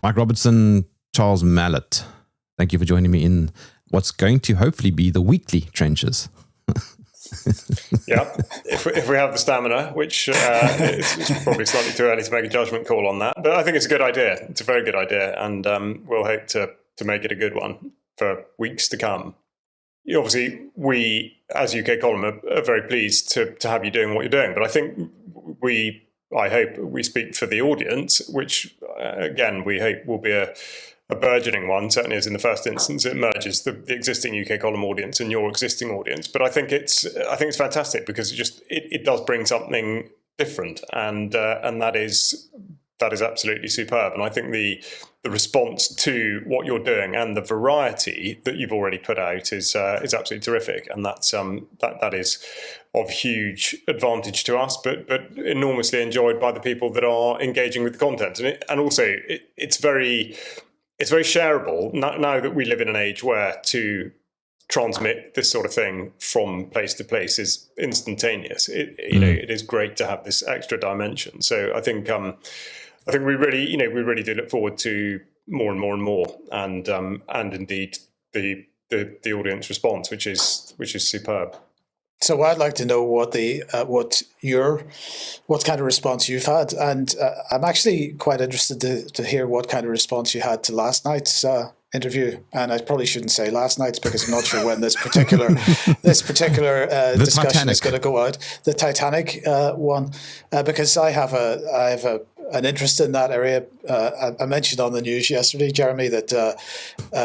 Mike Robertson, Charles Malet, thank you for joining me in what's going to hopefully be the weekly trenches. Yeah, if we have the stamina, which it's probably slightly too early to make a judgment call on that, but I think it's a good idea. It's a very good idea, and we'll hope to make it a good one for weeks to come. Obviously, we, as UK Column, are very pleased to have you doing what you're doing, but I think I hope we speak for the audience, which, again, we hope will be a burgeoning one, certainly as in the first instance it merges the existing UK Column audience and your existing audience. But I think it's fantastic because it does bring something different, and that is absolutely superb. And I think the response to what you're doing and the variety that you've already put out is absolutely terrific, and that is of huge advantage to us, but enormously enjoyed by the people that are engaging with the content, and also it's very shareable now that we live in an age where to transmit this sort of thing from place to place is instantaneous. It is great to have this extra dimension. So I think we really do look forward to more and more and more, and indeed the audience response, which is superb. So I'd like to know what kind of response you've had, and I'm actually quite interested to hear what kind of response you had to last night's interview. And I probably shouldn't say last night's because I'm not sure when this particular discussion Titanic is going to go out. The Titanic one, because I have an interest in that area. I mentioned on the news yesterday, Jeremy, that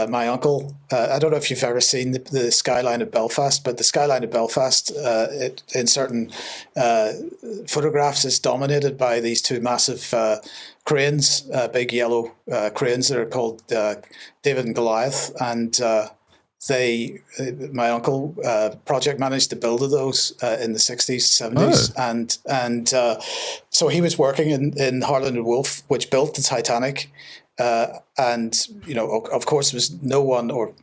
my uncle, I don't know if you've ever seen the skyline of Belfast, but the skyline of Belfast in certain photographs is dominated by these two massive cranes, big yellow cranes that are called David and Goliath. And my uncle project managed to build those in the 60s, 70s. And so he was working in Harland and Wolff, which built the Titanic. And, of course, there was no one, or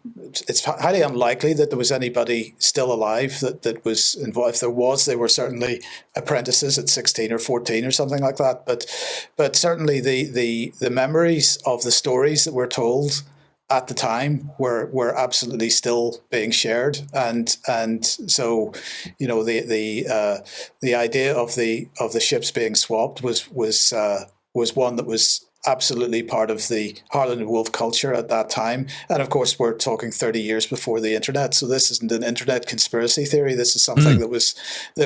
it's highly unlikely that there was anybody still alive that was involved. If there was, they were certainly apprentices at 16 or 14 or something like that. But certainly the memories of the stories that were told at the time were absolutely still being shared, and so the idea of the ships being swapped was one that was absolutely part of the Harland and Wolff culture at that time. And of course, we're talking 30 years before the internet, so this isn't an internet conspiracy theory. This is something that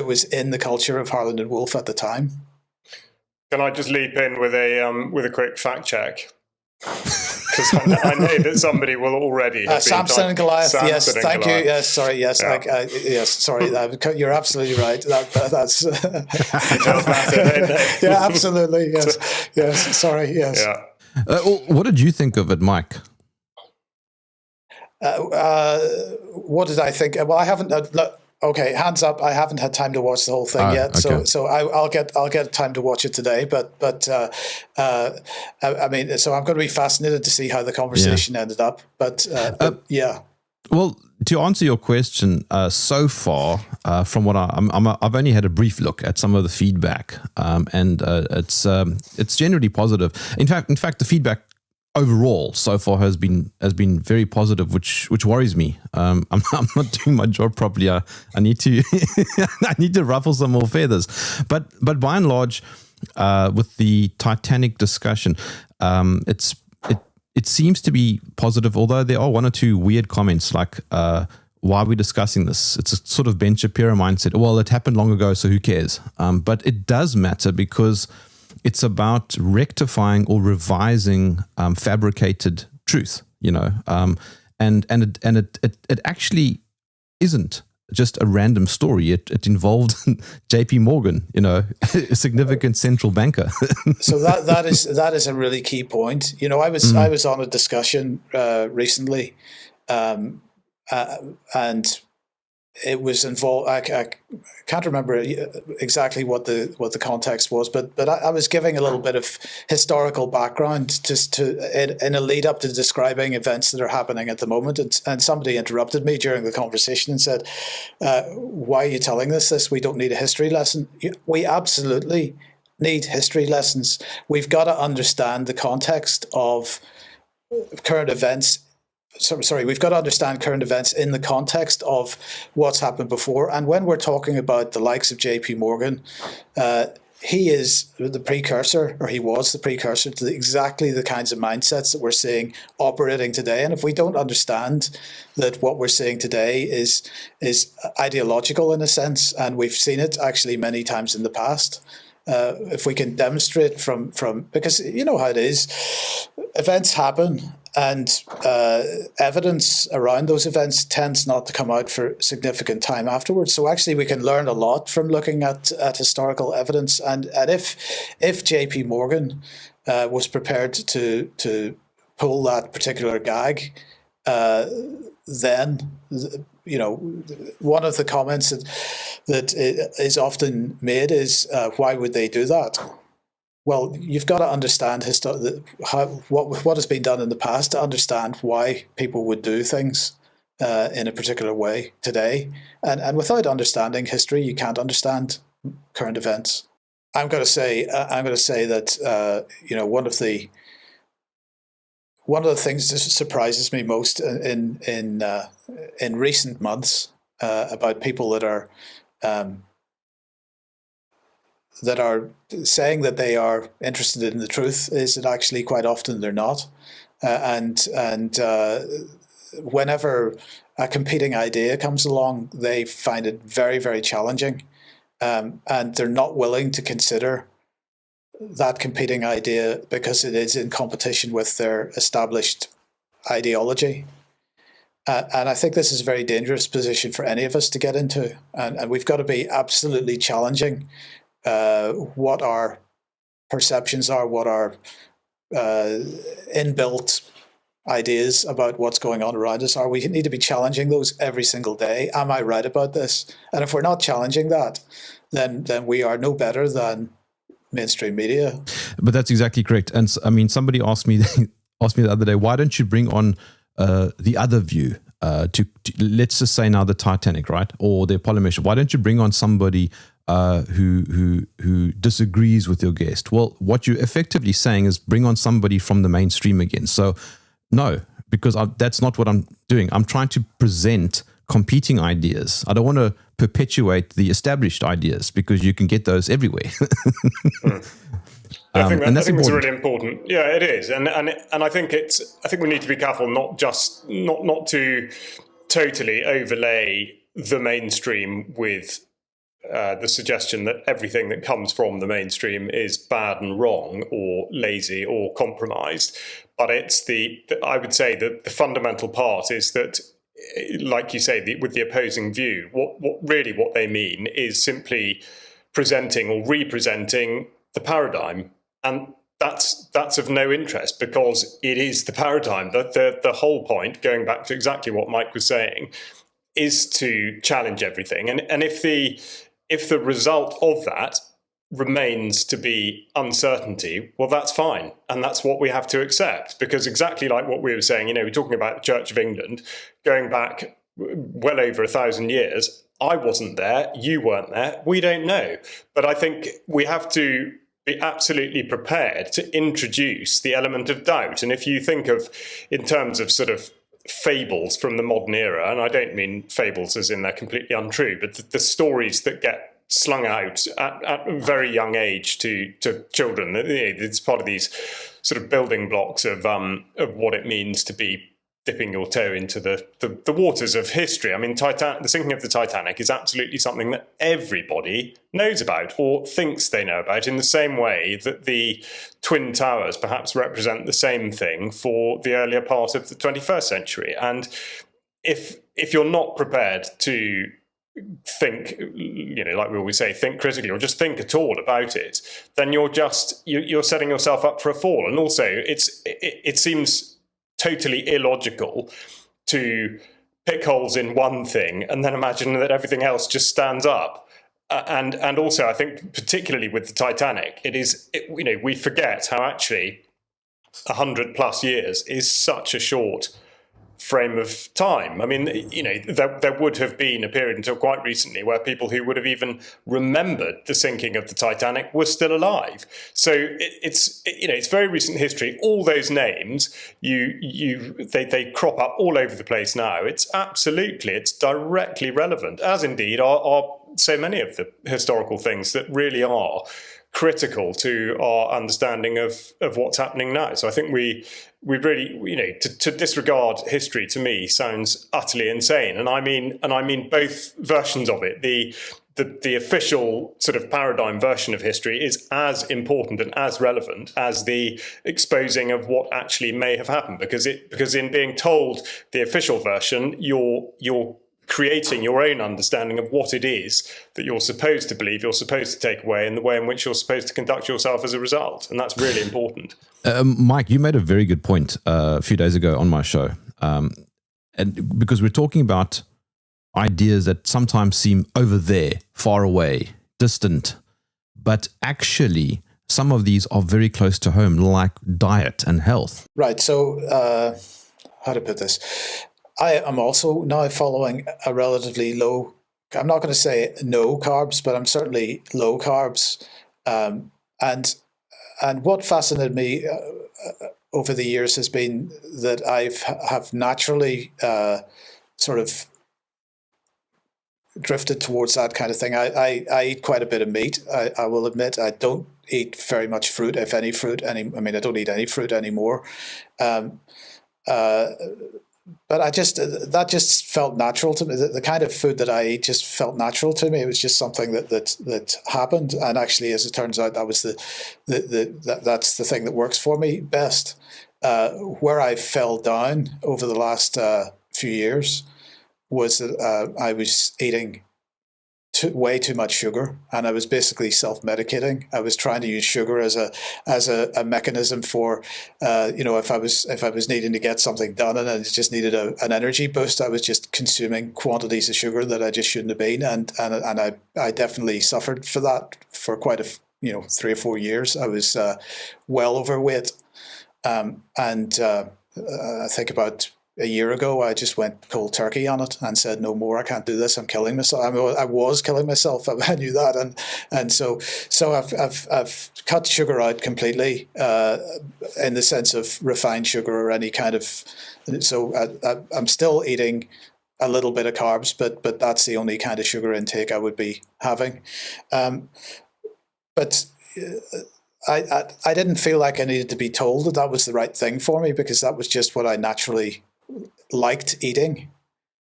was in the culture of Harland and Wolff at the time. Can I just leap in with a quick fact check? Because I know that somebody will already have Samson and Goliath. Samson yes, and thank Goliath. you. Yes, sorry. Yes, Yeah. Yes, sorry. You're absolutely right. That's Matter, yeah, absolutely. Yes. Sorry. Yes. Yeah. What did you think of it, Mike? What did I think? Well, I haven't. Okay, hands up. I haven't had time to watch the whole thing yet, okay. so I'll get time to watch it today. But I mean, so I'm going to be fascinated to see how the conversation ended up. But yeah. Well, to answer your question, so far, from what I've only had a brief look at some of the feedback, and it's generally positive. In fact, the feedback overall so far has been very positive, which worries me. I'm not doing my job properly. I need to I need to ruffle some more feathers. But by and large, with the Titanic discussion, it seems to be positive. Although there are one or two weird comments like, why are we discussing this? It's a sort of Ben Shapiro mindset. Well, it happened long ago, so who cares? But it does matter because it's about rectifying or revising fabricated truth, and it actually isn't just a random story. It involved J.P. Morgan, a significant central banker. So that is a really key point. I was on a discussion recently, and it was involved. I can't remember exactly what the context was, but I was giving a little bit of historical background just in a lead up to describing events that are happening at the moment, and somebody interrupted me during the conversation and said, "Why are you telling us this? We don't need a history lesson." We absolutely need history lessons. We've got to understand the context of current events. We've got to understand current events in the context of what's happened before. And when we're talking about the likes of JP Morgan, he is the precursor, or he was the precursor to exactly the kinds of mindsets that we're seeing operating today. And if we don't understand that what we're seeing today is ideological in a sense, and we've seen it actually many times in the past, if we can demonstrate from because you know how it is, events happen, and evidence around those events tends not to come out for significant time afterwards. So actually we can learn a lot from looking at historical evidence. And if JP Morgan was prepared to pull that particular gag, then, you know, one of the comments that is often made is, why would they do that? Well, you've got to understand what has been done in the past to understand why people would do things in a particular way today. And without understanding history, you can't understand current events. I'm going to say that you know, one of the things that surprises me most in recent months about people that are saying that they are interested in the truth is that actually quite often they're not. And whenever a competing idea comes along, they find it very, very challenging. And they're not willing to consider that competing idea because it is in competition with their established ideology. And I think this is a very dangerous position for any of us to get into. And we've got to be absolutely challenging what our perceptions are, what our inbuilt ideas about what's going on around us are. We need to be challenging those every single day. Am I right about this? And if we're not challenging that, then we are no better than mainstream media. But that's exactly correct. And I mean, somebody asked me the other day, why don't you bring on the other view to let's just say now the Titanic, right, or the Apollo mission? Why don't you bring on somebody who disagrees with your guest? Well, what you're effectively saying is bring on somebody from the mainstream again. So no, because that's not what I'm doing. I'm trying to present competing ideas. I don't want to perpetuate the established ideas because you can get those everywhere. I think that's really important. Yeah, it is, and I think we need to be careful not to totally overlay the mainstream with the suggestion that everything that comes from the mainstream is bad and wrong or lazy or compromised. But I would say that the fundamental part is that, like you say, with the opposing view, what they mean is simply presenting or representing the paradigm. And that's of no interest because it is the paradigm. The whole point, going back to exactly what Mike was saying, is to challenge everything. And if the result of that remains to be uncertainty, well, that's fine. And that's what we have to accept, because exactly like what we were saying, you know, we're talking about the Church of England going back well over 1,000 years. I wasn't there. You weren't there. We don't know. But I think we have to be absolutely prepared to introduce the element of doubt. And if you think of, in terms of sort of fables from the modern era, and I don't mean fables as in they're completely untrue, but the stories that get slung out at a very young age to children, it's part of these sort of building blocks of what it means to be dipping your toe into the waters of history. I mean, the sinking of the Titanic is absolutely something that everybody knows about or thinks they know about, in the same way that the Twin Towers perhaps represent the same thing for the earlier part of the 21st century. And if you're not prepared to think, you know, like we always say, think critically, or just think at all about it, then you're setting yourself up for a fall. And also, it seems totally illogical to pick holes in one thing and then imagine that everything else just stands up. And also, I think, particularly with the Titanic, we forget how actually 100+ years is such a short frame of time. I mean, there would have been a period until quite recently where people who would have even remembered the sinking of the Titanic were still alive. So it's very recent history. All those names, they crop up all over the place now. It's directly relevant, as indeed are so many of the historical things that really are critical to our understanding of what's happening now. So I think we really, to disregard history, to me, sounds utterly insane. And I mean both versions of it. The official sort of paradigm version of history is as important and as relevant as the exposing of what actually may have happened, because in being told the official version, you're creating your own understanding of what it is that you're supposed to believe, you're supposed to take away, and the way in which you're supposed to conduct yourself as a result. And that's really important. Mike, you made a very good point a few days ago on my show. And because we're talking about ideas that sometimes seem over there, far away, distant, but actually some of these are very close to home, like diet and health. Right. So how to put this? I am also now following a relatively low, I'm not going to say no carbs, but I'm certainly low carbs. And what fascinated me over the years has been that have naturally sort of drifted towards that kind of thing. I eat quite a bit of meat. I will admit I don't eat very much fruit, if any fruit. I don't eat any fruit anymore. But that just felt natural to me. The kind of food that I eat just felt natural to me. It was just something that happened, and actually, as it turns out, that was that's the thing that works for me best. Where I fell down over the last few years was that I was eating way too much sugar, and I was basically self-medicating. I was trying to use sugar as a mechanism for, if I was needing to get something done and I just needed an energy boost, I was just consuming quantities of sugar that I just shouldn't have been, and I definitely suffered for that for quite 3 or 4 years. I was well overweight, and I think about a year ago, I just went cold turkey on it and said, no more, I can't do this. I'm killing myself. I was killing myself. I knew that. And so I've cut sugar out completely in the sense of refined sugar or any kind of, so I'm still eating a little bit of carbs, but that's the only kind of sugar intake I would be having. But I didn't feel like I needed to be told that was the right thing for me, because that was just what I naturally liked eating,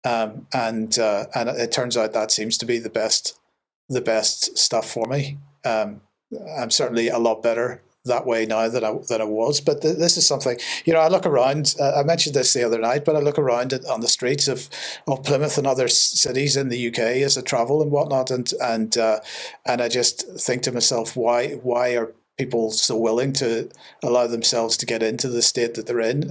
and it turns out that seems to be the best stuff for me. I'm certainly a lot better that way now than I was. But this is something, I look around. I mentioned this the other night, but I look around on the streets of Plymouth and other cities in the UK as I travel and whatnot, and I just think to myself, why are people so willing to allow themselves to get into the state that they're in?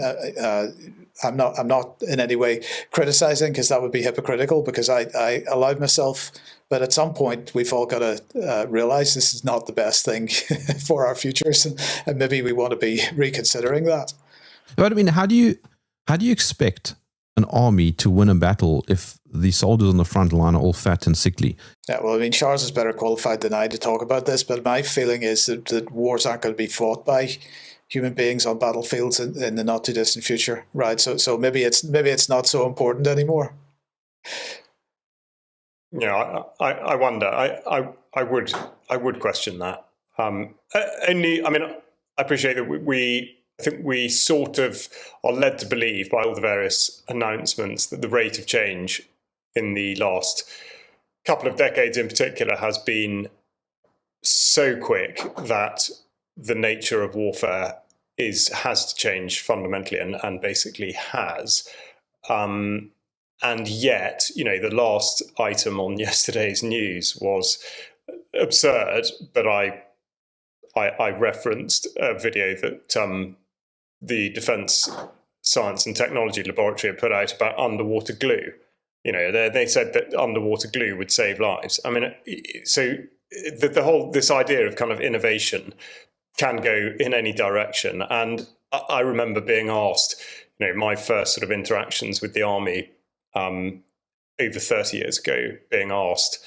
I'm not in any way criticizing, because that would be hypocritical, because I allowed myself. But at some point, we've all got to realize this is not the best thing for our futures, and maybe we want to be reconsidering that. But I mean, how do you expect an army to win a battle if the soldiers on the front line are all fat and sickly? Yeah, well, I mean, Charles is better qualified than I to talk about this, but my feeling is that wars aren't going to be fought by human beings on battlefields in the not too distant future, right? So maybe it's not so important anymore. Yeah, I wonder. I would question that. I appreciate that I think we sort of are led to believe by all the various announcements that the rate of change in the last couple of decades in particular has been so quick that the nature of warfare has to change fundamentally, and basically has. And yet, the last item on yesterday's news was absurd, but I referenced a video that the Defence Science and Technology Laboratory had put out about underwater glue. They said that underwater glue would save lives. I mean, so this idea of kind of innovation can go in any direction. And I remember being asked, my first sort of interactions with the army over 30 years ago, being asked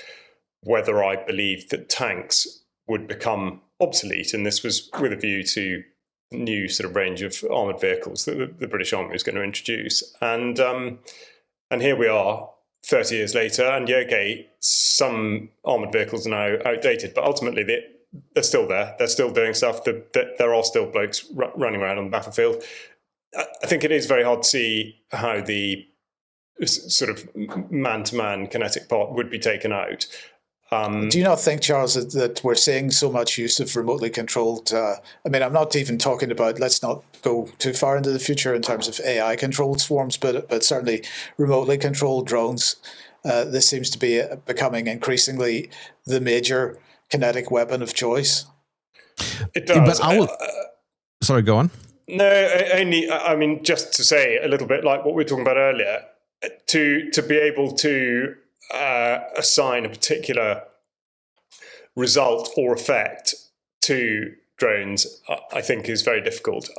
whether I believed that tanks would become obsolete. And this was with a view to new sort of range of armoured vehicles that the British Army was going to introduce. And here we are 30 years later, and some armoured vehicles are now outdated, but ultimately they're still there. They're still doing stuff. There are still blokes running around on the battlefield. I think it is very hard to see how the sort of man-to-man kinetic part would be taken out. Do you not think, Charles, that we're seeing so much use of remotely controlled? I'm not even talking about, let's not go too far into the future in terms of AI-controlled swarms, but certainly remotely controlled drones. This seems to be becoming increasingly the major kinetic weapon of choice. It does. But sorry, go on. No, only, just to say a little bit like what we were talking about earlier, to be able to assign a particular result or effect to drones, I think is very difficult.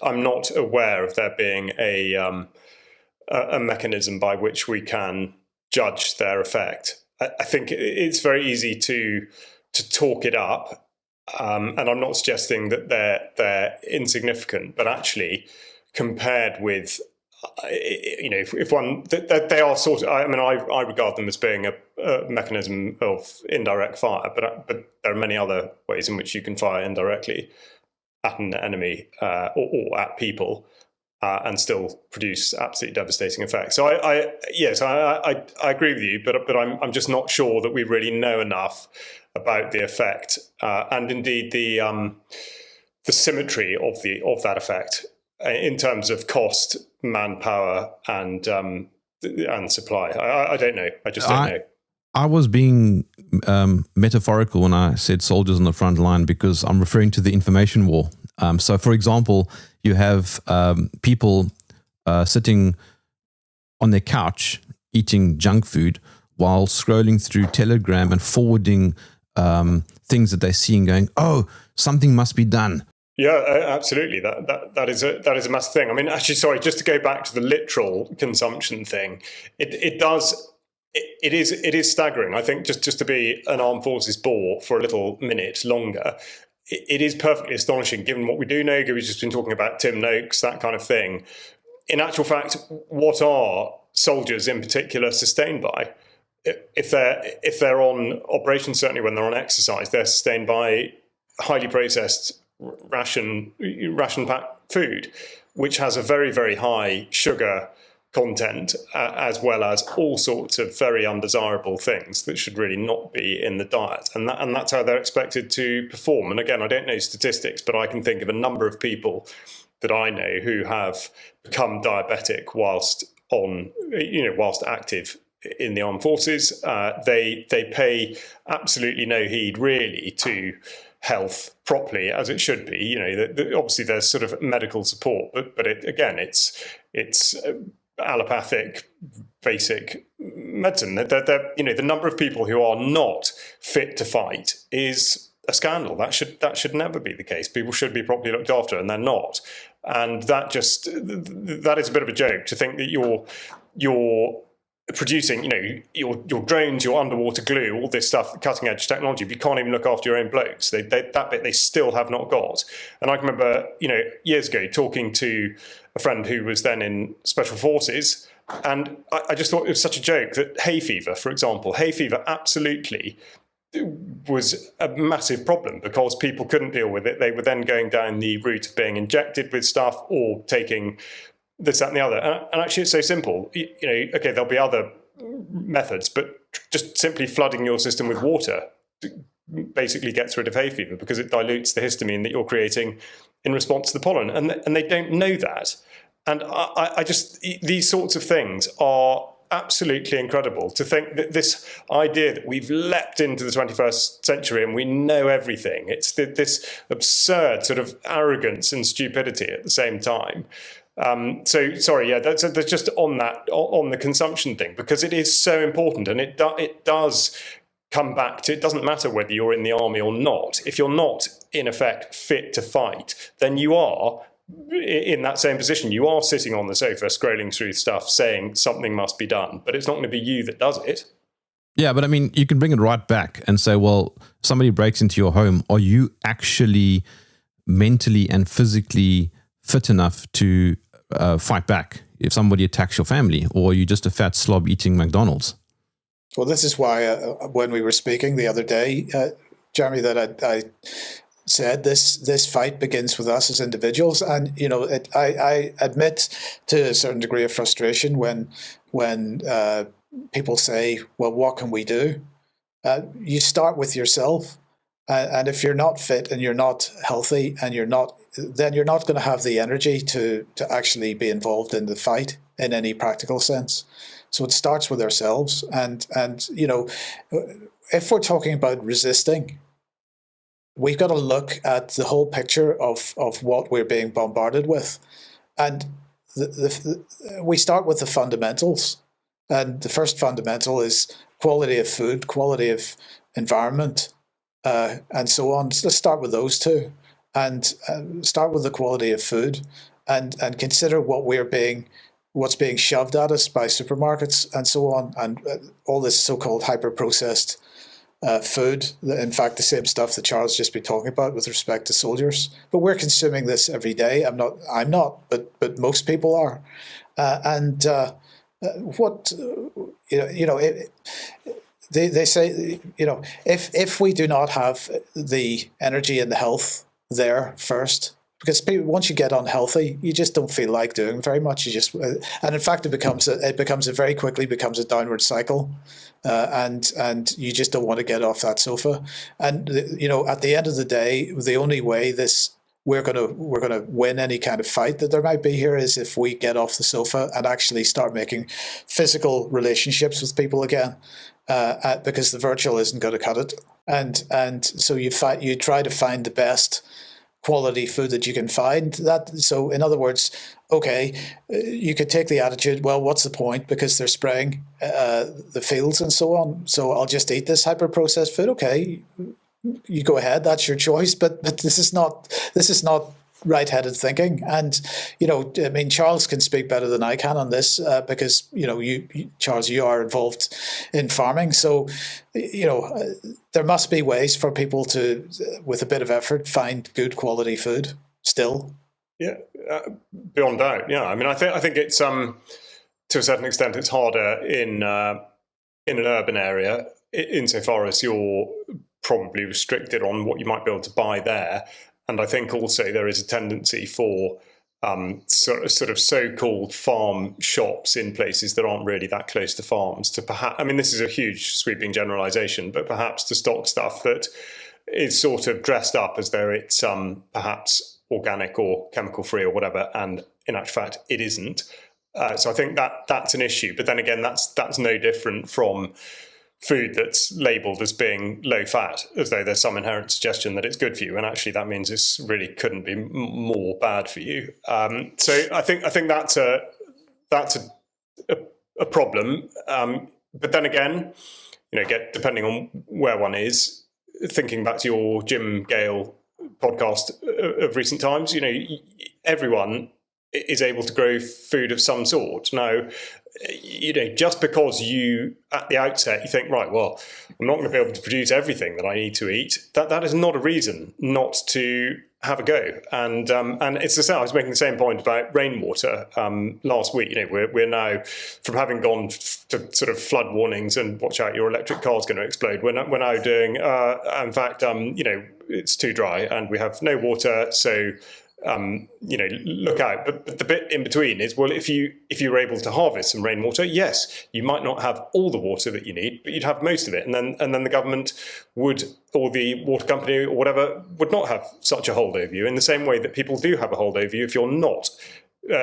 I'm not aware of there being a mechanism by which we can judge their effect. I think it's very easy to talk it up, and I'm not suggesting that they're insignificant, but actually compared with if one, they are sort of, I regard them as being a mechanism of indirect fire, but there are many other ways in which you can fire indirectly at an enemy or at people and still produce absolutely devastating effects. So I agree with you, but I'm just not sure that we really know enough about the effect and indeed the symmetry of that effect in terms of cost, manpower, and supply. I don't know. I just don't know. I was being metaphorical when I said soldiers on the front line because I'm referring to the information war. So, for example, you have people sitting on their couch eating junk food while scrolling through Telegram and forwarding things that they see and going, "Oh, something must be done." Yeah, absolutely. That is a massive thing. I mean, actually, sorry, just to go back to the literal consumption thing, it is staggering. I think just to be an armed forces bore for a little minute longer, it is perfectly astonishing given what we do know. We've just been talking about Tim Noakes, that kind of thing. In actual fact, what are soldiers in particular sustained by? If they're on operations, certainly when they're on exercise, they're sustained by highly processed ration packed food, which has a very, very high sugar content, as well as all sorts of very undesirable things that should really not be in the diet. And that's how they're expected to perform. And again, I don't know statistics, but I can think of a number of people that I know who have become diabetic whilst active in the armed forces. They pay absolutely no heed really to health properly as it should be. Obviously there's sort of medical support, but it's allopathic basic medicine. The number of people who are not fit to fight is a scandal. That should never be the case. People should be properly looked after, and they're not. And that is a bit of a joke to think that you're producing, your drones, your underwater glue, all this stuff, cutting edge technology, but you can't even look after your own blokes. That bit they still have not got. And I can remember, years ago talking to a friend who was then in special forces, and I just thought it was such a joke that hay fever, for example, absolutely was a massive problem because people couldn't deal with it. They were then going down the route of being injected with stuff or taking this, that, and the other. And actually, it's so simple. Okay, there'll be other methods, but just simply flooding your system with water basically gets rid of hay fever because it dilutes the histamine that you're creating in response to the pollen. And they don't know that. And I just, these sorts of things are absolutely incredible to think that this idea that we've leapt into the 21st century and we know everything. It's this absurd sort of arrogance and stupidity at the same time. So sorry, yeah, that's just on the consumption thing, because it is so important, and it does come back to, it doesn't matter whether you're in the army or not. If you're not in effect fit to fight, then you are in that same position. You are sitting on the sofa scrolling through stuff saying something must be done, but it's not going to be you that does it. Yeah, but I mean, you can bring it right back and say, well, somebody breaks into your home. Are you actually mentally and physically fit enough to fight back if somebody attacks your family, or are you just a fat slob eating McDonald's? Well, this is why when we were speaking the other day, Jeremy, that I said this fight begins with us as individuals, and I admit to a certain degree of frustration when people say, "Well, what can we do?" You start with yourself, and if you're not fit and you're not healthy and then you're not going to have the energy to actually be involved in the fight in any practical sense. So it starts with ourselves, and if we're talking about resisting, we've got to look at the whole picture of what we're being bombarded with, and we start with the fundamentals, and the first fundamental is quality of food, quality of environment, and so on. So let's start with those two, and start with the quality of food, and consider what's being shoved at us by supermarkets and so on, and all this so-called hyper-processed food. In fact, the same stuff that Charles just been talking about with respect to soldiers. But we're consuming this every day. I'm not, but most people are. They say, if we do not have the energy and the health there first, because once you get unhealthy, you just don't feel like doing very much. You just, and in fact, it very quickly becomes a downward cycle, and you just don't want to get off that sofa. And at the end of the day, the only way we're gonna win any kind of fight that there might be here is if we get off the sofa and actually start making physical relationships with people again, because the virtual isn't going to cut it. And so you try to find the best quality food that you can find. So in other words, okay, you could take the attitude, well, what's the point, because they're spraying the fields and so on, so I'll just eat this hyper processed food. Okay, you go ahead, that's your choice, but this is not right-headed thinking. And I mean, Charles can speak better than I can on this, because you Charles, you are involved in farming, so there must be ways for people to, with a bit of effort, find good quality food still. Yeah, beyond doubt. Yeah, I mean, I think it's to a certain extent it's harder in an urban area, insofar as you're probably restricted on what you might be able to buy there. And I think also there is a tendency for sort of so-called farm shops in places that aren't really that close to farms to perhaps, I mean, this is a huge sweeping generalization, but perhaps to stock stuff that is sort of dressed up as though it's perhaps organic or chemical free or whatever, and in actual fact it isn't. So I think that's an issue. But then again, that's no different from food that's labelled as being low fat, as though there's some inherent suggestion that it's good for you, and actually that means it's really couldn't be more bad for you. So I think that's a problem. But then again, depending on where one is, thinking back to your Jim Gale podcast of recent times, everyone is able to grow food of some sort. Now, just because you, at the outset, you think, right, well, I'm not going to be able to produce everything that I need to eat, that is not a reason not to have a go. And it's the same. I was making the same point about rainwater last week. We're now, from having gone to sort of flood warnings and watch out, your electric car's going to explode, we're now doing, in fact, it's too dry and we have no water, so look out. But the bit in between is, well, if you were able to harvest some rainwater, yes, you might not have all the water that you need, but you'd have most of it. And then the government would, or the water company or whatever, would not have such a hold over you, in the same way that people do have a hold over you if you're not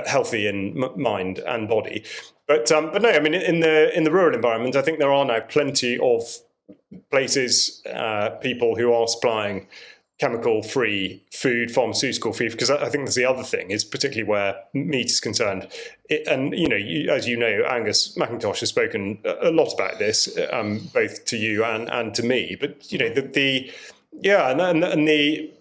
healthy in mind and body. But no, I mean, in the rural environment, I think there are now plenty of places, people who are supplying chemical-free food, pharmaceutical-free, because I think that's the other thing, is particularly where meat is concerned. As you know, Angus McIntosh has spoken a lot about this, both to you and to me. But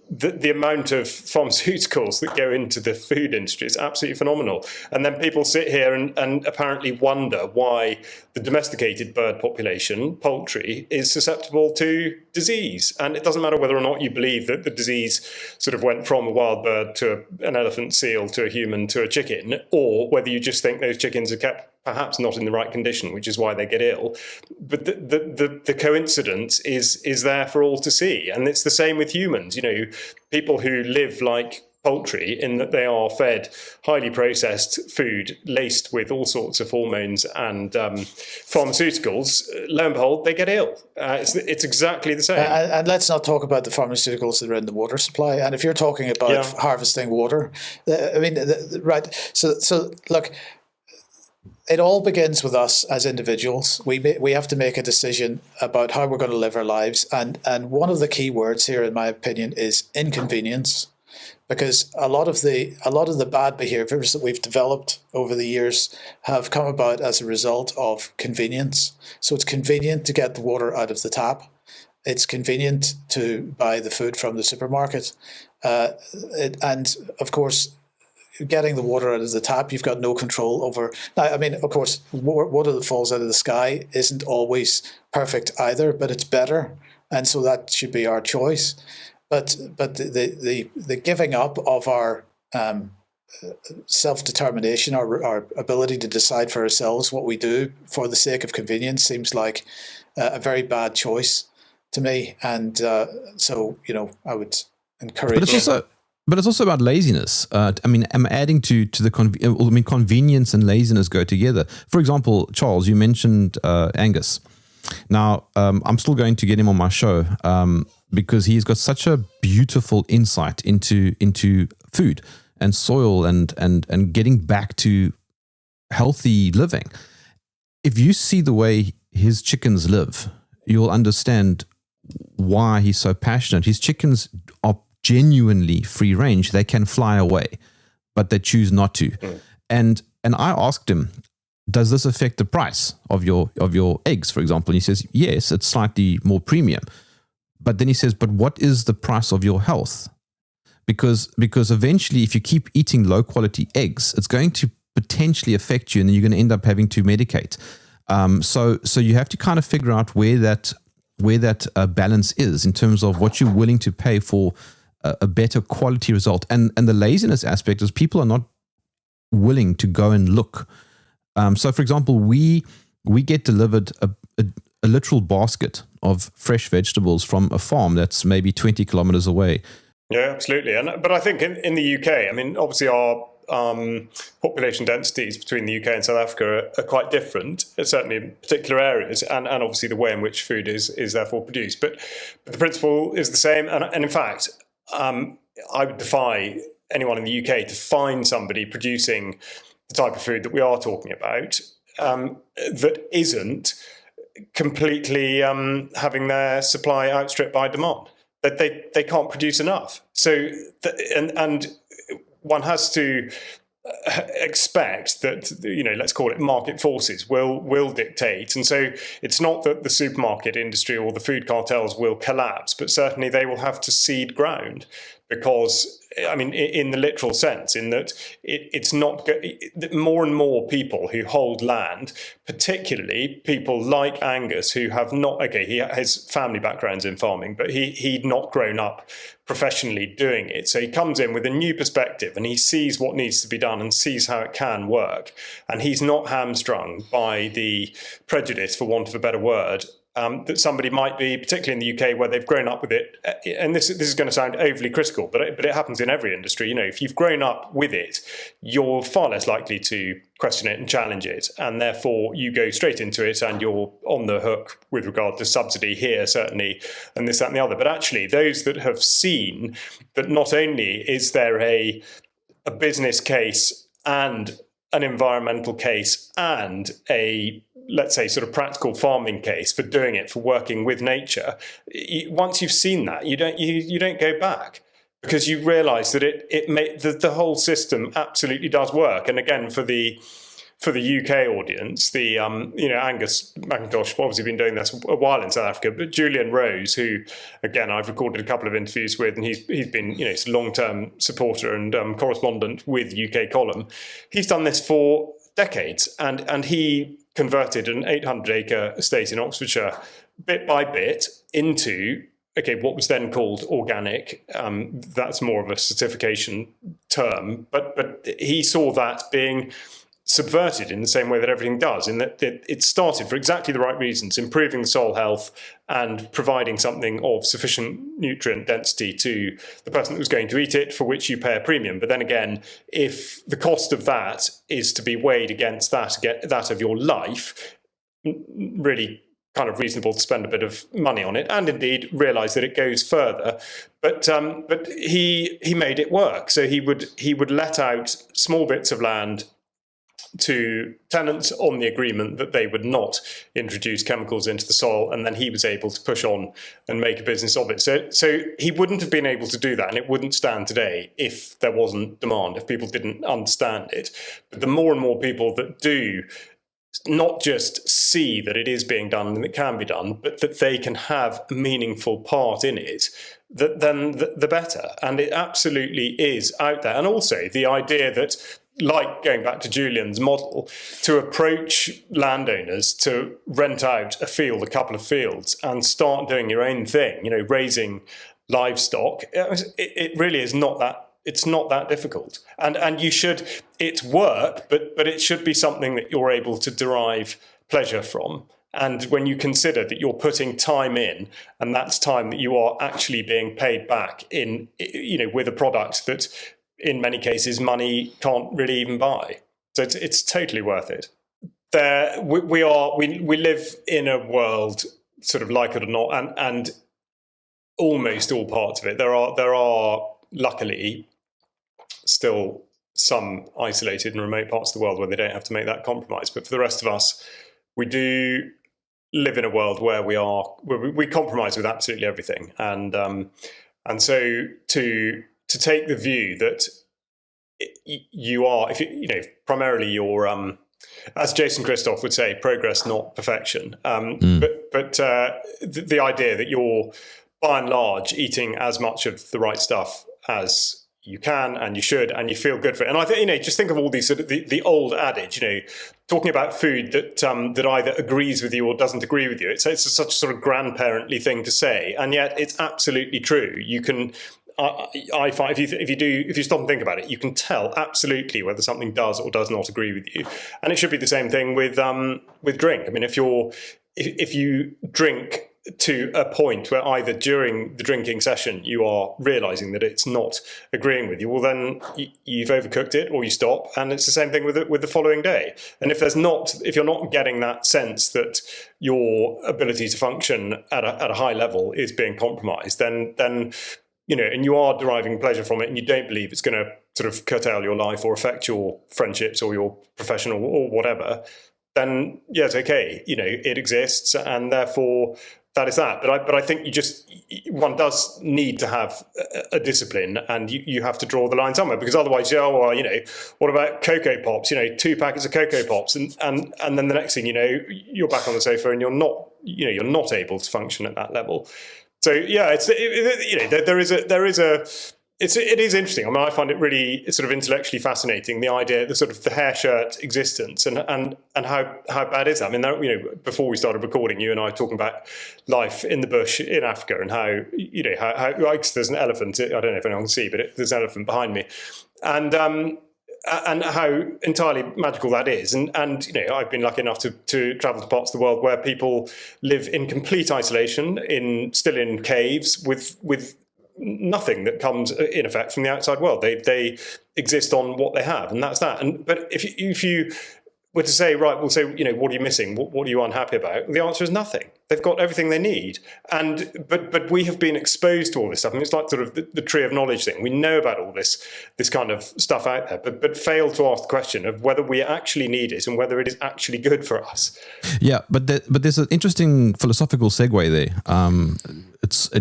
the amount of pharmaceuticals that go into the food industry is absolutely phenomenal. And then people sit here and apparently wonder why the domesticated bird population, poultry, is susceptible to disease. And it doesn't matter whether or not you believe that the disease sort of went from a wild bird to an elephant, seal, to a human, to a chicken, or whether you just think those chickens are kept perhaps not in the right condition, which is why they get ill. But the coincidence is there for all to see. And it's the same with humans. People who live like poultry, in that they are fed highly processed food laced with all sorts of hormones and pharmaceuticals, lo and behold, they get ill. It's exactly the same. And let's not talk about the pharmaceuticals that are in the water supply. And if you're talking about harvesting water, right. So look, it all begins with us as individuals. We have to make a decision about how we're going to live our lives. And one of the key words here, in my opinion, is inconvenience. Because a lot of the bad behaviors that we've developed over the years have come about as a result of convenience. So it's convenient to get the water out of the tap. It's convenient to buy the food from the supermarket. And of course, getting the water out of the tap, you've got no control over. Now, I mean, of course, water that falls out of the sky isn't always perfect either, but it's better. And so that should be our choice. But the giving up of our self-determination, our ability to decide for ourselves what we do for the sake of convenience seems like a very bad choice to me. And so, I would encourage... But it's also about laziness. I'm adding to the convenience and laziness go together. For example, Charles, you mentioned Angus. Now, I'm still going to get him on my show because he's got such a beautiful insight into food and soil and getting back to healthy living. If you see the way his chickens live, you'll understand why he's so passionate. His chickens are genuinely free range. They can fly away, but they choose not to. And I asked him, does this affect the price of your eggs, for example? And he says, yes, it's slightly more premium. But then he says, but what is the price of your health? Because eventually, if you keep eating low quality eggs, it's going to potentially affect you, and then you're going to end up having to medicate. So you have to kind of figure out where that balance is in terms of what you're willing to pay for a better quality result. And the laziness aspect is people are not willing to go and look. So, for example, we get delivered a literal basket of fresh vegetables from a farm that's maybe 20 kilometers away. Yeah, absolutely. But I think in the UK, I mean, obviously our population densities between the UK and South Africa are quite different, certainly in particular areas, and obviously the way in which food is therefore produced. But the principle is the same. And in fact, I would defy anyone in the UK to find somebody producing the type of food that we are talking about that isn't completely having their supply outstripped by demand. That they can't produce enough. So and one has to expect that, let's call it market forces will dictate. And so it's not that the supermarket industry or the food cartels will collapse, but certainly they will have to cede ground, because, I mean, in the literal sense, in that it's not more and more people who hold land, particularly people like Angus, who have not, he has family backgrounds in farming, but he'd not grown up professionally doing it. So he comes in with a new perspective and he sees what needs to be done and sees how it can work. And he's not hamstrung by the prejudice, for want of a better word, that somebody might be, particularly in the UK where they've grown up with it. And this is going to sound overly critical, but it happens in every industry. If you've grown up with it, you're far less likely to question it and challenge it. And therefore you go straight into it and you're on the hook with regard to subsidy here, certainly, and this, that, and the other. But actually, those that have seen that not only is there a business case and an environmental case and a let's say, sort of practical farming case for doing it, for working with nature, once you've seen that, you don't go back, because you realise that the whole system absolutely does work. And again, for the UK audience, Angus McIntosh obviously been doing this a while in South Africa, but Julian Rose, who again I've recorded a couple of interviews with, and he's been a long-term supporter and correspondent with UK Column. He's done this for decades, and he converted an 800-acre estate in Oxfordshire bit by bit into what was then called organic. That's more of a certification term, but he saw that being subverted in the same way that everything does, in that it started for exactly the right reasons, improving the soil health and providing something of sufficient nutrient density to the person that was going to eat it, for which you pay a premium. But then again, if the cost of that is to be weighed against that of your life, really kind of reasonable to spend a bit of money on it, and indeed realise that it goes further. But he made it work. So he would let out small bits of land to tenants on the agreement that they would not introduce chemicals into the soil, and then he was able to push on and make a business of it. So he wouldn't have been able to do that, and it wouldn't stand today if there wasn't demand, if people didn't understand it. But the more and more people that do not just see that it is being done and it can be done, but that they can have a meaningful part in it, then the better. And it absolutely is out there. And also the idea that, like going back to Julian's model, to approach landowners to rent out a couple of fields, and start doing your own thing, raising livestock, it really is not that. It's not that difficult, and it's work, but it should be something that you're able to derive pleasure from. And when you consider that you're putting time in, and that's time that you are actually being paid back in, with a product that in many cases money can't really even buy. So it's totally worth it. We live in a world, sort of like it or not, and almost all parts of it. There are luckily still some isolated and remote parts of the world where they don't have to make that compromise. But for the rest of us, we do live in a world where we compromise with absolutely everything. And so to take the view that you are, primarily you're, as Jason Christoph would say, progress, not perfection. But the idea that you're, by and large, eating as much of the right stuff as you can and you should, and you feel good for it. And I think, just think of all these sort of the old adage, talking about food that either agrees with you or doesn't agree with you. It's such a sort of grandparently thing to say, and yet it's absolutely true. You can, I find, if you stop and think about it, you can tell absolutely whether something does or does not agree with you. And it should be the same thing with drink. I mean, if you drink to a point where either during the drinking session you are realizing that it's not agreeing with you, well, then you've overcooked it, or you stop. And it's the same thing with the following day. And if you're not getting that sense that your ability to function at a high level is being compromised, then and you are deriving pleasure from it, and you don't believe it's going to sort of curtail your life or affect your friendships or your professional or whatever, then yeah, it's okay. It exists, and therefore that is that. But I think one does need to have a discipline, and you have to draw the line somewhere, because otherwise, what about Cocoa Pops? 2 packets of Cocoa Pops, and then the next thing you're back on the sofa, and you're not able to function at that level. So yeah, it is interesting. I mean, I find it really sort of intellectually fascinating, the idea, the sort of the hair shirt existence, and how bad is that? I mean, before we started recording, you and I were talking about life in the bush in Africa, and how there's an elephant. I don't know if anyone can see, but there's an elephant behind me, and how entirely magical that is. And I've been lucky enough to travel to parts of the world where people live in complete isolation, still in caves with nothing that comes in effect from the outside world. They exist on what they have, and that's that. But were to say, right, we'll say, what are you missing? What are you unhappy about? The answer is nothing. They've got everything they need. But we have been exposed to all this stuff. I mean, it's like sort of the tree of knowledge thing. We know about all this kind of stuff out there, but fail to ask the question of whether we actually need it and whether it is actually good for us. Yeah, but there's an interesting philosophical segue there.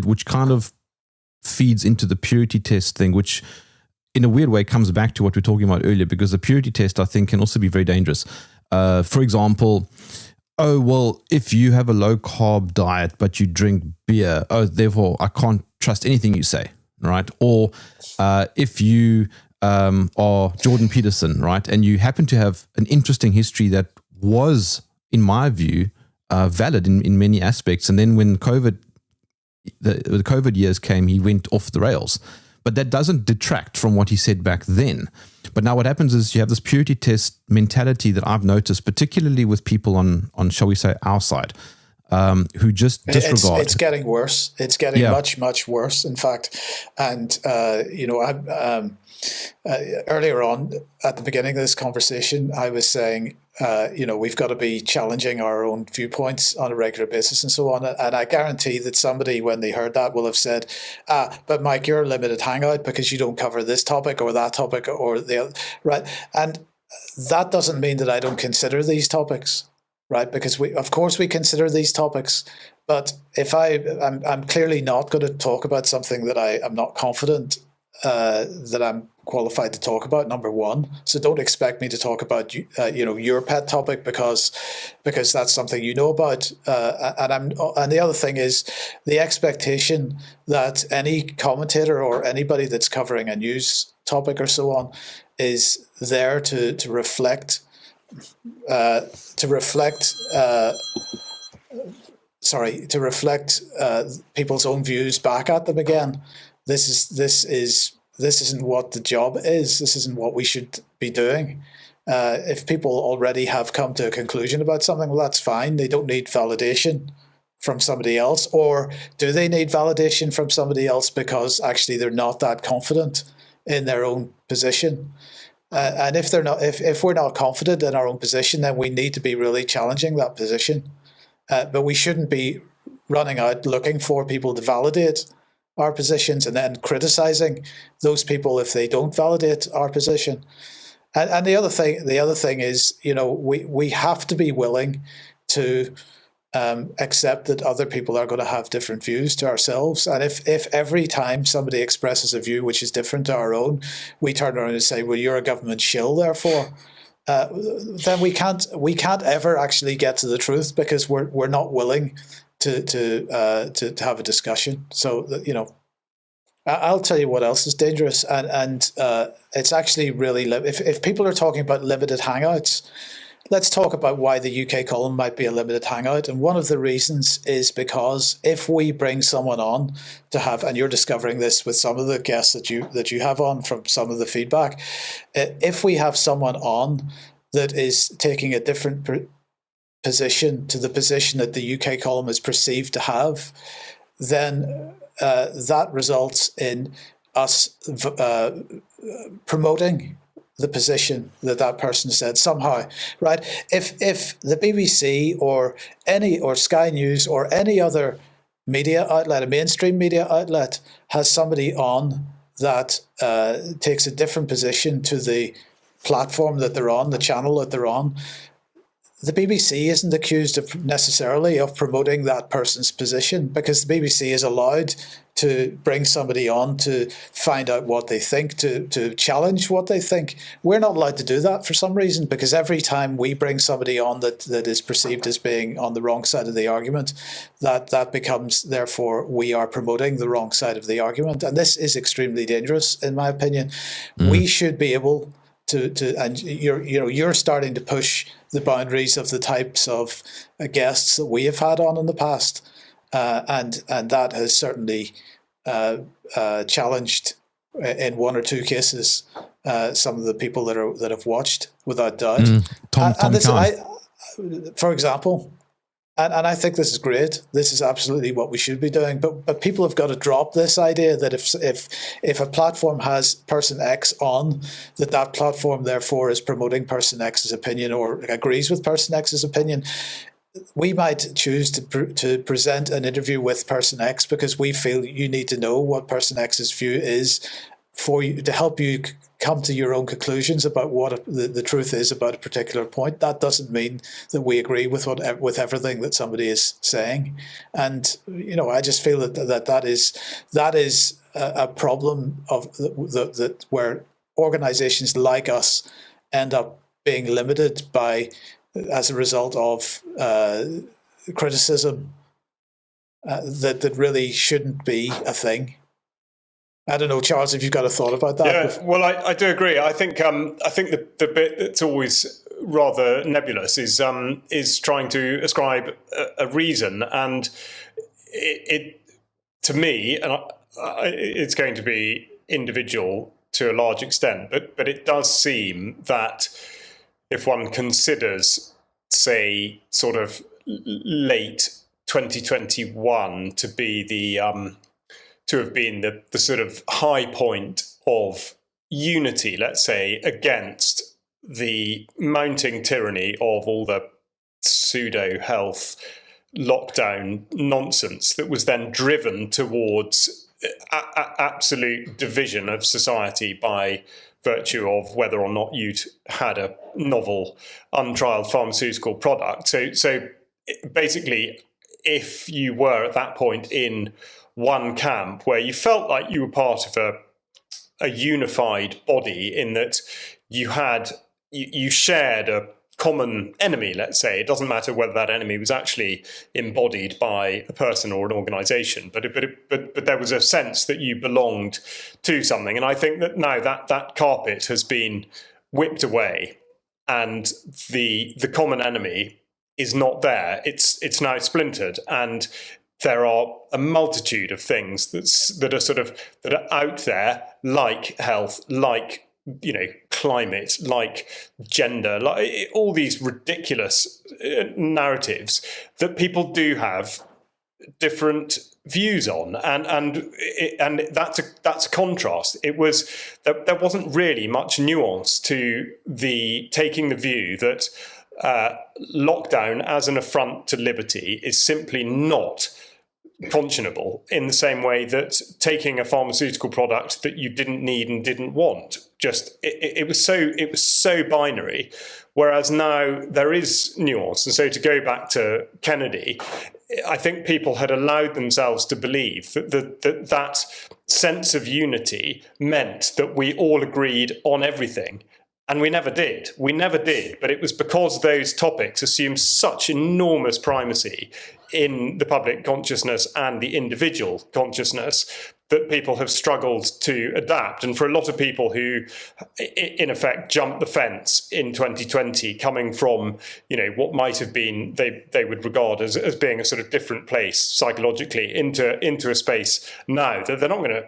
Which kind of feeds into the purity test thing, which in a weird way comes back to what we were talking about earlier, because the purity test, I think, can also be very dangerous. For example, if you have a low carb diet, but you drink beer, therefore I can't trust anything you say, right? Or if you are Jordan Peterson, right? And you happen to have an interesting history that was, in my view, valid in many aspects. And then when the COVID years came, he went off the rails. But that doesn't detract from what he said back then. But now what happens is you have this purity test mentality that I've noticed, particularly with people on shall we say, our side, who just disregard. It's getting worse. It's getting much, much worse, in fact. And, earlier on at the beginning of this conversation, I was saying, we've got to be challenging our own viewpoints on a regular basis and so on. And I guarantee that somebody, when they heard that, will have said, but Mike, you're a limited hangout because you don't cover this topic or that topic or the other, right? And that doesn't mean that I don't consider these topics, right? Because of course we consider these topics. But if I'm clearly not going to talk about something that I am not confident that I'm qualified to talk about, number one. So don't expect me to talk about your pet topic because that's something you know about. And the other thing is the expectation that any commentator or anybody that's covering a news topic or so on is there to reflect people's own views back at them again. This isn't what the job is. This isn't what we should be doing. If people already have come to a conclusion about something, well, that's fine. They don't need validation from somebody else. Or do they need validation from somebody else because actually they're not that confident in their own position? And if we're not confident in our own position, then we need to be really challenging that position. But we shouldn't be running out looking for people to validate our positions and then criticizing those people if they don't validate our position. And the other thing is, we have to be willing to accept that other people are going to have different views to ourselves. And if every time somebody expresses a view which is different to our own, we turn around and say, well, you're a government shill, therefore, then we can't ever actually get to the truth because we're not willing to have a discussion. So, I'll tell you what else is dangerous, and it's actually really if people are talking about limited hangouts, let's talk about why the UK column might be a limited hangout. And one of the reasons is because if we bring someone on to have, and you're discovering this with some of the guests that you have on from some of the feedback, if we have someone on that is taking a different position to the position that the UK column is perceived to have, then that results in us promoting the position that person said somehow, right? If the BBC or Sky News or any other media outlet, a mainstream media outlet, has somebody on that takes a different position to the platform that they're on, the channel that they're on, the BBC isn't accused necessarily of promoting that person's position because the BBC is allowed to bring somebody on to find out what they think, to challenge what they think. We're not allowed to do that for some reason because every time we bring somebody on that is perceived as being on the wrong side of the argument, that becomes, therefore, we are promoting the wrong side of the argument. And this is extremely dangerous, in my opinion. We should be able to and you're starting to push the boundaries of the types of guests that we have had on in the past, and that has certainly challenged in one or two cases some of the people that have watched, without doubt. Tom for example, And I think this is great. This is absolutely what we should be doing. But people have got to drop this idea that if a platform has person X on, that platform therefore is promoting person X's opinion or agrees with person X's opinion. We might choose to present an interview with person X because we feel you need to know what person X's view is for you, to help you come to your own conclusions about what the truth is about a particular point. That doesn't mean that we agree with everything that somebody is saying. And I just feel that is a problem of that where organizations like us end up being limited by, as a result of criticism that really shouldn't be a thing. I don't know, Charles, if you've got a thought about that. Yeah, well, I do agree. I think the bit that's always rather nebulous is trying to ascribe a reason, and it to me, and it's going to be individual to a large extent, but it does seem that if one considers, say, sort of late 2021 to be to have been the sort of high point of unity, let's say, against the mounting tyranny of all the pseudo-health lockdown nonsense that was then driven towards absolute division of society by virtue of whether or not you'd had a novel, untrialed pharmaceutical product. So basically, if you were at that point in one camp where you felt like you were part of a unified body, in that you shared a common enemy, let's say. It doesn't matter whether that enemy was actually embodied by a person or an organization, but there was a sense that you belonged to something. And I think that now that carpet has been whipped away and the common enemy is not there. It's now splintered, and there are a multitude of things that are out there, like health, like climate, like gender, like all these ridiculous narratives that people do have different views on, and that's a contrast. It was there wasn't really much nuance to the taking the view that lockdown as an affront to liberty is simply not conscionable, in the same way that taking a pharmaceutical product that you didn't need and didn't want, just it was so binary. Whereas now there is nuance. And so, to go back to Kennedy, I think people had allowed themselves to believe that sense of unity meant that we all agreed on everything. And we never did. But it was because those topics assumed such enormous primacy in the public consciousness and the individual consciousness that people have struggled to adapt. And for a lot of people who, in effect, jumped the fence in 2020, coming from, what might have been they would regard as being a sort of different place psychologically into a space now, that they're not going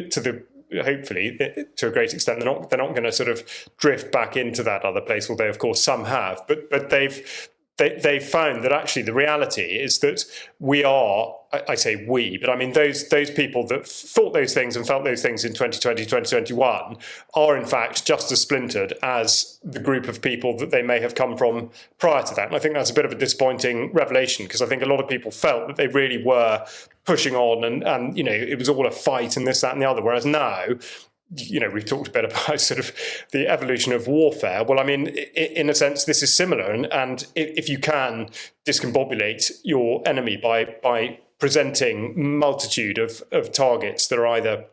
to, hopefully, to a great extent, they're not going to sort of drift back into that other place, although of course some have. But they've found that actually the reality is that we are, I say we, but I mean those people that thought those things and felt those things in 2020, 2021 are in fact just as splintered as the group of people that they may have come from prior to that. And I think that's a bit of a disappointing revelation, because I think a lot of people felt that they really were pushing on and it was all a fight and this, that and the other. Whereas now, we've talked a bit about sort of the evolution of warfare. Well, I mean, in a sense, this is similar. And if you can discombobulate your enemy by presenting multitude of targets that are either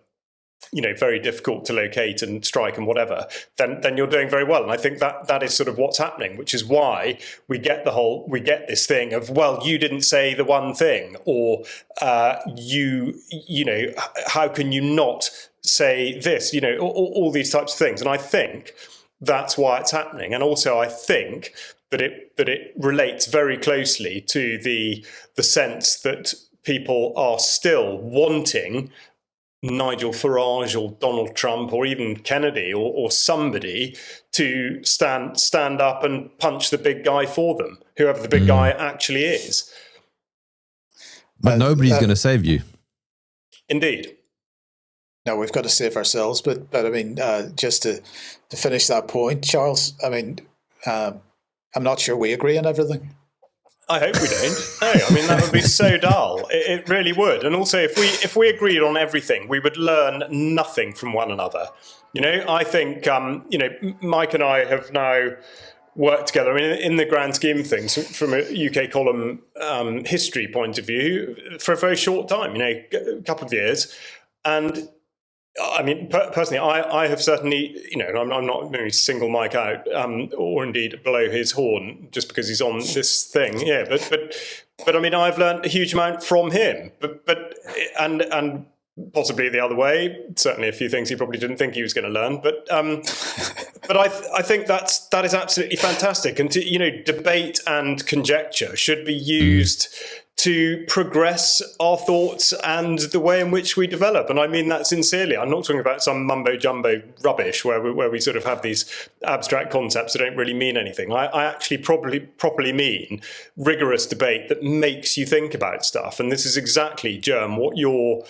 very difficult to locate and strike and whatever, then you're doing very well. And I think that is sort of what's happening, which is why we get this thing of, well, you didn't say the one thing, or how can you not say this, all these types of things. And I think that's why it's happening. And also I think that it relates very closely to the sense that people are still wanting Nigel Farage or Donald Trump or even Kennedy or somebody to stand up and punch the big guy for them, whoever the big guy actually is. But nobody's going to save you. Indeed. No, we've got to save ourselves. But I mean, just to finish that point, Charles, I mean, I'm not sure we agree on everything. I hope we don't. No, I mean, that would be so dull. It really would. And also, if we agreed on everything, we would learn nothing from one another. You know, I think, Mike and I have now worked together. I mean, in the grand scheme of things, from a UK column history point of view, for a very short time, a couple of years. And I mean, personally, I have certainly, I'm not going to single Mike out or indeed blow his horn just because he's on this thing. Yeah, but I mean, I've learned a huge amount from him. And possibly the other way. Certainly, a few things he probably didn't think he was going to learn. But I think that is absolutely fantastic. And debate and conjecture should be used to progress our thoughts and the way in which we develop. And I mean that sincerely. I'm not talking about some mumbo-jumbo rubbish where we sort of have these abstract concepts that don't really mean anything. I actually properly mean rigorous debate that makes you think about stuff. And this is exactly, Jerm, what your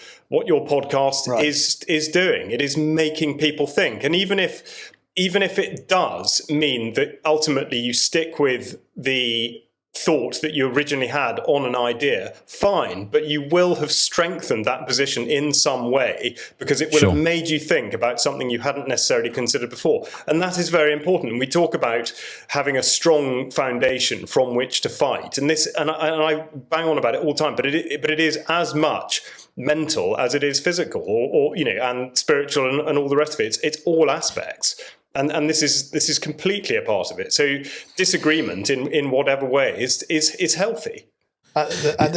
podcast is doing. It is making people think. And even if it does mean that ultimately you stick with the thought that you originally had on an idea, fine, but you will have strengthened that position in some way because it will have made you think about something you hadn't necessarily considered before. And that is very important. We talk about having a strong foundation from which to fight. And I bang on about it all the time, but it is as much mental as it is physical or and spiritual and all the rest of it. It's all aspects. And this is completely a part of it. So disagreement in whatever way is healthy. And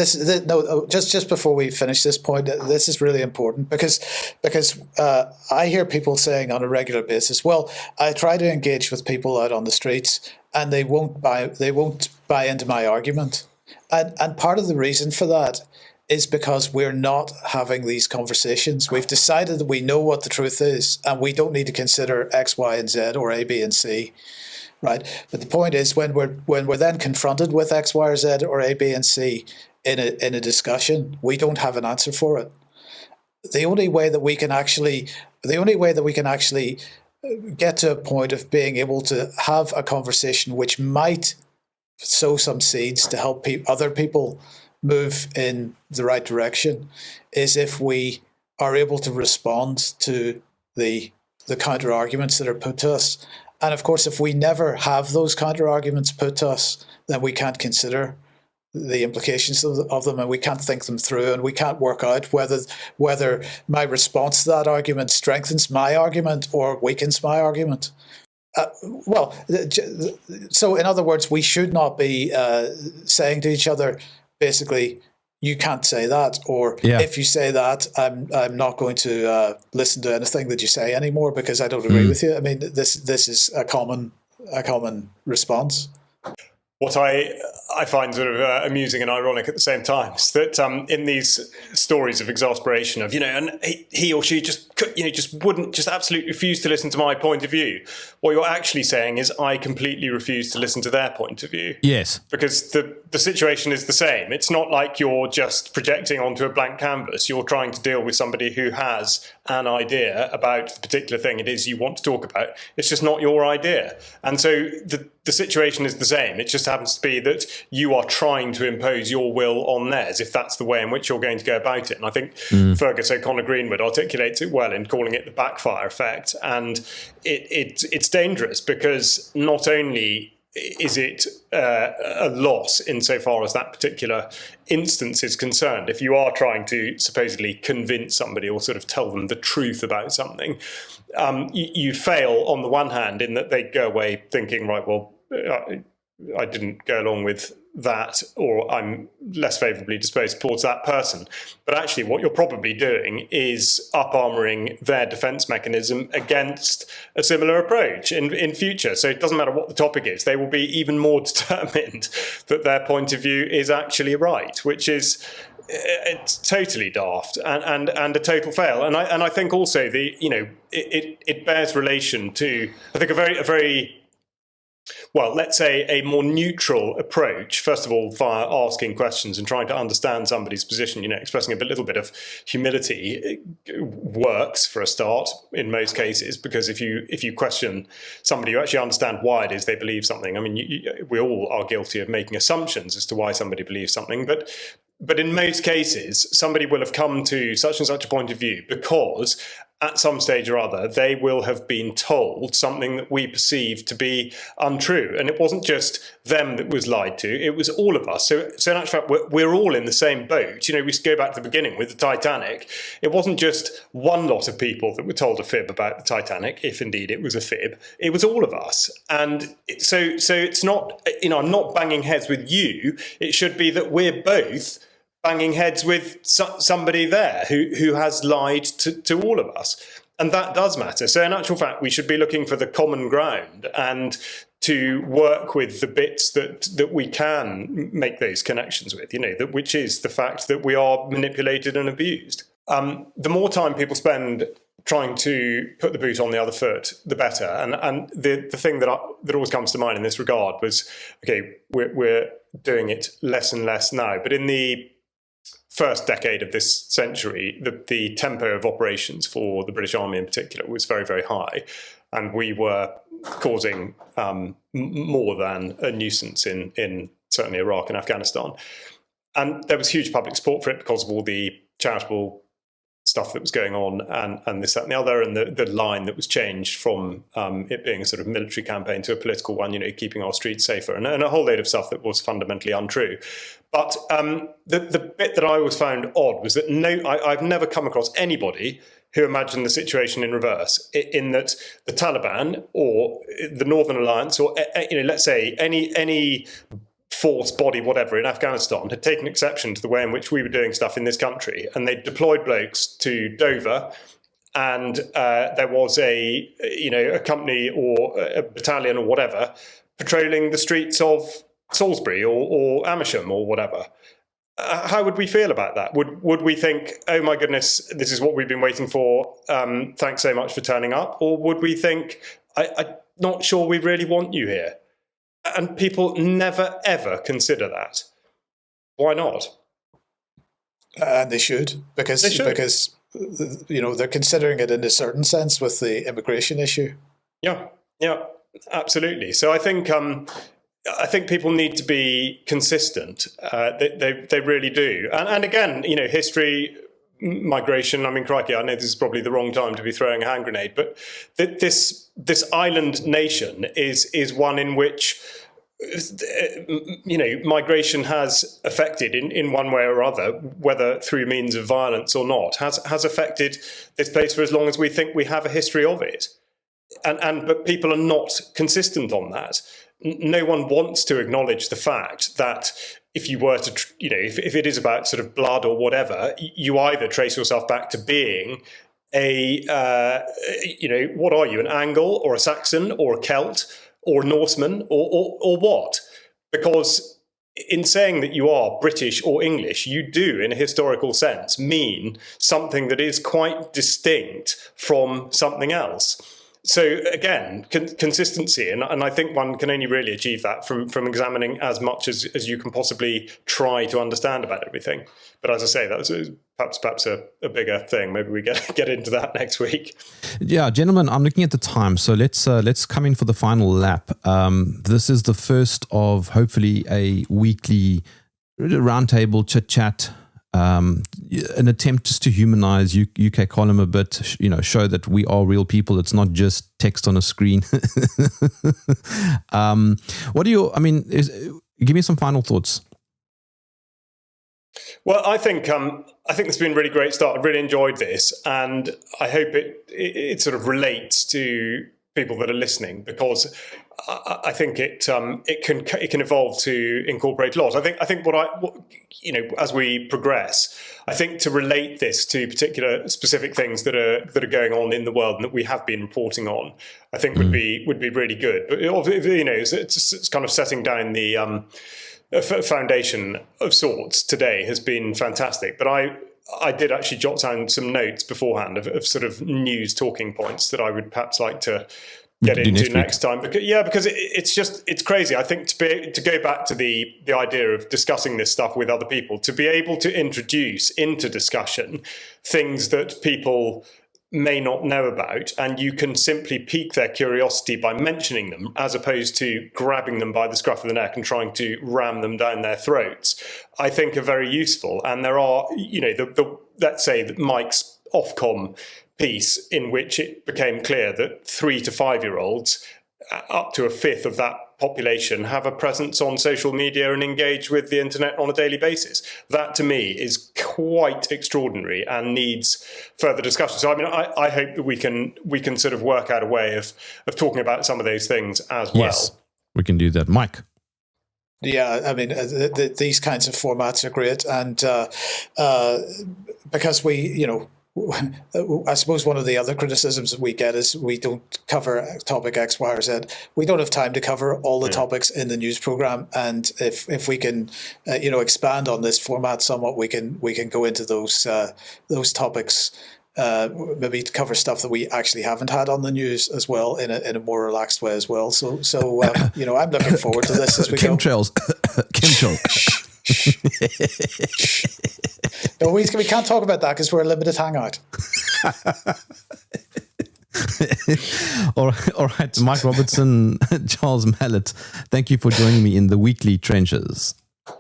just before we finish this point, this is really important because I hear people saying on a regular basis, well, I try to engage with people out on the streets and they won't buy into my argument. And part of the reason for that is because we're not having these conversations. We've decided that we know what the truth is and we don't need to consider X, Y, and Z or A, B, and C, right? But the point is when we're then confronted with X, Y, or Z or A, B, and C in a discussion, we don't have an answer for it. The only way that we can actually get to a point of being able to have a conversation which might sow some seeds to help other people move in the right direction is if we are able to respond to the counter arguments that are put to us. And of course, if we never have those counter arguments put to us, then we can't consider the implications of them and we can't think them through and we can't work out whether my response to that argument strengthens my argument or weakens my argument. So in other words, we should not be saying to each other, basically, you can't say that, or if you say that, I'm not going to listen to anything that you say anymore because I don't agree with you. I mean, this is a common response. What I find sort of amusing and ironic at the same time is that in these stories of exasperation of, and he or she just absolutely refuse to listen to my point of view. What you're actually saying is I completely refuse to listen to their point of view. Yes. Because the situation is the same. It's not like you're just projecting onto a blank canvas. You're trying to deal with somebody who has an idea about the particular thing it is you want to talk about. It's just not your idea. And so the situation is the same. It just happens to be that you are trying to impose your will on theirs, if that's the way in which you're going to go about it. And I think Fergus O'Connor Greenwood articulates it well in calling it the backfire effect. And it's dangerous because not only is it a loss insofar as that particular instance is concerned, if you are trying to supposedly convince somebody or sort of tell them the truth about something, you fail on the one hand in that they go away thinking, right, well, I didn't go along with that, or I'm less favourably disposed towards that person. But actually what you're probably doing is up-armouring their defence mechanism against a similar approach in future. So it doesn't matter what the topic is, they will be even more determined that their point of view is actually right, which is it's totally daft and a total fail. And I think also it bears relation to, I think, a very well, let's say a more neutral approach, first of all, via asking questions and trying to understand somebody's position, expressing a little bit of humility works for a start in most cases, because if you question somebody, you actually understand why it is they believe something. I mean, we all are guilty of making assumptions as to why somebody believes something, but in most cases, somebody will have come to such and such a point of view because at some stage or other, they will have been told something that we perceive to be untrue. And it wasn't just them that was lied to, it was all of us. So in actual fact, we're all in the same boat. We go back to the beginning with the Titanic. It wasn't just one lot of people that were told a fib about the Titanic, if indeed it was a fib. It was all of us. And so it's not, I'm not banging heads with you. It should be that we're both banging heads with somebody there who has lied to all of us. And that does matter. So in actual fact, we should be looking for the common ground and to work with the bits that we can make those connections with, which is the fact that we are manipulated and abused. The more time people spend trying to put the boot on the other foot, the better. And the thing that always comes to mind in this regard was, okay, we're doing it less and less now, but in the first decade of this century, the tempo of operations for the British Army in particular was very, very high. And we were causing more than a nuisance in certainly Iraq and Afghanistan. And there was huge public support for it because of all the charitable stuff that was going on and this, that and the other, and the line that was changed from it being a sort of military campaign to a political one, keeping our streets safer, and a whole load of stuff that was fundamentally untrue. But the bit that I always found odd was that I've never come across anybody who imagined the situation in reverse, in that the Taliban or the Northern Alliance or, let's say any force, body, whatever, in Afghanistan had taken exception to the way in which we were doing stuff in this country, and they deployed blokes to Dover, and there was a company or a battalion or whatever patrolling the streets of Salisbury or Amersham or whatever. How would we feel about that? Would we think, oh my goodness, this is what we've been waiting for, thanks so much for turning up? Or would we think, I'm not sure we really want you here? And people never, ever consider that. Why not? They should, because they're considering it in a certain sense with the immigration issue. Yeah, absolutely. So I think people need to be consistent. They really do. And again, history, migration. I mean, crikey, I know this is probably the wrong time to be throwing a hand grenade, but this island nation is one in which migration has affected in one way or other, whether through means of violence or not, has affected this place for as long as we think we have a history of it. But people are not consistent on that. No one wants to acknowledge the fact that if you were to, if it is about sort of blood or whatever, you either trace yourself back to being what are you, an Angle or a Saxon or a Celt or a Norseman or what? Because in saying that you are British or English, you do, in a historical sense, mean something that is quite distinct from something else. So again, consistency, and I think one can only really achieve that from examining as much as you can possibly try to understand about everything. But as I say, that was perhaps a bigger thing. Maybe we get into that next week. Yeah, gentlemen, I'm looking at the time, so let's come in for the final lap. This is the first of hopefully a weekly roundtable chit chat. An attempt just to humanize UK column a bit, show that we are real people. It's not just text on a screen. Give me some final thoughts. Well, I think it's been a really great start. I've really enjoyed this, and I hope it sort of relates to people that are listening, because I think it can evolve to incorporate a lot. I think as we progress, I think to relate this to particular specific things that are going on in the world and that we have been reporting on, I think would be really good. But it's kind of setting down the foundation of sorts today has been fantastic. But I did actually jot down some notes beforehand of sort of news talking points that I would perhaps like to get into next time. Because it's crazy. I think to go back to the idea of discussing this stuff with other people, to be able to introduce into discussion things that people may not know about, and you can simply pique their curiosity by mentioning them, as opposed to grabbing them by the scruff of the neck and trying to ram them down their throats, I think are very useful. And there are, let's say that Mike's Ofcom piece, in which it became clear that 3 to 5 year olds, up to a fifth of that population, have a presence on social media and engage with the internet on a daily basis. That to me is quite extraordinary and needs further discussion. So I mean, I hope that we can sort of work out a way of talking about some of those things as well. Yes, we can do that. Mike? Yeah, I mean, these kinds of formats are great. And because I suppose one of the other criticisms that we get is we don't cover topic X, Y, or Z. We don't have time to cover all the topics in the news program, and if we can, expand on this format somewhat, we can go into those topics. Maybe to cover stuff that we actually haven't had on the news as well in a more relaxed way as well. So I'm looking forward to this as we go. Chemtrails. No, we can't talk about that because we're a limited hangout. All right. Mike Robertson, Charles Malet, thank you for joining me in the weekly trenches.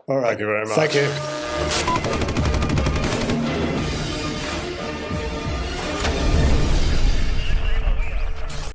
All right. Thank you very much. Thank you.